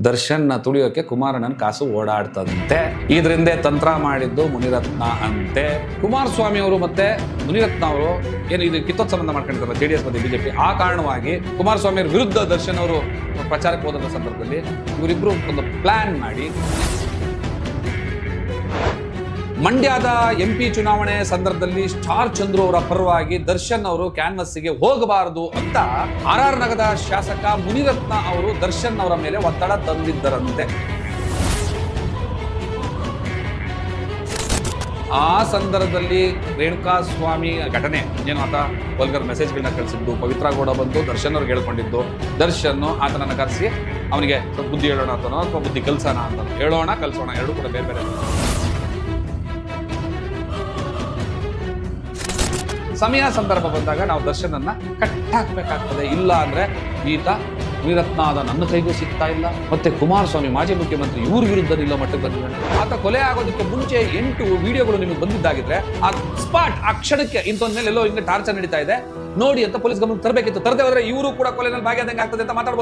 ದರ್ಶನ್ನ ತುಳಿಯೋಕೆ ಕುಮಾರಣ್ಣನ ಕಾಸು ಓಡಾಡ್ತದಂತೆ. ಇದರಿಂದ ತಂತ್ರ ಮಾಡಿದ್ದು ಮುನಿರತ್ನ ಅಂತೆ. ಕುಮಾರಸ್ವಾಮಿ ಅವರು ಮತ್ತೆ ಮುನಿರತ್ನ ಅವರು ಏನು ಇದು ಕಿತ್ತೊತ್ ಸಂಬಂಧ ಮಾಡ್ಕೊಂಡಿರ್ತಾರೆ JDS ಮತ್ತೆ ಬಿಜೆಪಿ. ಆ ಕಾರಣವಾಗಿ ಕುಮಾರಸ್ವಾಮಿ ಅವರ ವಿರುದ್ಧ ದರ್ಶನ್ ಅವರು ಪ್ರಚಾರಕ್ಕೆ ಹೋದ ಸಂದರ್ಭದಲ್ಲಿ ಇವರಿಬ್ರು ಒಂದು ಪ್ಲಾನ್ ಮಾಡಿ ಮಂಡ್ಯದ MP ಚುನಾವಣೆ ಸಂದರ್ಭದಲ್ಲಿ ಸ್ಟಾರ್ ಚಂದ್ರು ಅವರ ಪರವಾಗಿ ದರ್ಶನ್ ಅವರು ಕ್ಯಾನ್ವಸ್ಸಿಗೆ ಹೋಗಬಾರದು ಅಂತ RR ನಗರದ ಶಾಸಕ ಮುನಿರತ್ನ ಅವರು ದರ್ಶನ್ ಅವರ ಮೇಲೆ ಒತ್ತಡ ತಂದಿದ್ದರಂತೆ. ಆ ಸಂದರ್ಭದಲ್ಲಿ ರೇಣುಕಾ ಸ್ವಾಮಿ ಘಟನೆ ಏನು ಆತ ವಲ್ಗರ್ ಮೆಸೇಜ್ಗಳನ್ನ ಕಳಿಸಿದ್ದು, ಪವಿತ್ರ ಗೌಡ ಬಂದು ದರ್ಶನ್ ಅವ್ರಿಗೆ ಹೇಳ್ಕೊಂಡಿದ್ದು, ದರ್ಶನ್ ಆತನನ್ನು ಕರೆಸಿ ಅವನಿಗೆ ಬುದ್ಧಿ ಹೇಳೋಣ ಅಂತನೋ ಅಥವಾ ಬುದ್ಧಿ ಕಲ್ಸೋಣ ಅಂತ ಹೇಳೋಣ ಕಲ್ಸೋಣ ಎರಡು ಕೂಡ ಬೇರೆ ಬೇರೆ. ಸಮಯ ಸಂದರ್ಭ ಬಂದಾಗ ನಾವು ದರ್ಶನನ್ನ ಕಟ್ಟಾಕ್ಬೇಕಾಗ್ತದೆ. ಇಲ್ಲ ಅಂದ್ರೆ ಈತ ಮುನಿರತ್ನ ಆದ ನನ್ನ ಕೈಗೂ ಸಿಗ್ತಾ ಇಲ್ಲ, ಮತ್ತೆ ಕುಮಾರಸ್ವಾಮಿ ಮಾಜಿ ಮುಖ್ಯಮಂತ್ರಿ ಇವ್ರ ವಿರುದ್ಧ ನಿಲ್ಲೋ ಮಟ್ಟಕ್ಕೆ ಬಂದಿದ್ದಾನೆ. ಆತ ಕೊಲೆ ಆಗೋದಕ್ಕೆ ಮುಂಚೆ 8 ವಿಡಿಯೋಗಳು ನಿಮಗೆ ಬಂದಿದ್ದಾಗಿದ್ರೆ ಆ ಸ್ಪಾಟ್ ಆ ಕ್ಷಣಕ್ಕೆ ಇಂಥೊಂದ್ ಮೇಲೆ ಎಲ್ಲೋ ಹಿಂಗೆ ಟಾರ್ಚರ್ ನಡೀತಾ ಇದೆ ನೋಡಿ ಅಂತ ಪೊಲೀಸ್ ಗಮನಕ್ಕೆ ತರಬೇಕಿತ್ತು. ತರದೇ ಹೋದ್ರೆ ಇವರು ಕೂಡ ಕೊಲೆನಲ್ಲಿ ಭಾಗಿಯಾದಂಗೆ ಆಗ್ತದೆ ಅಂತ ಮಾತಾಡ್ಬೋದು.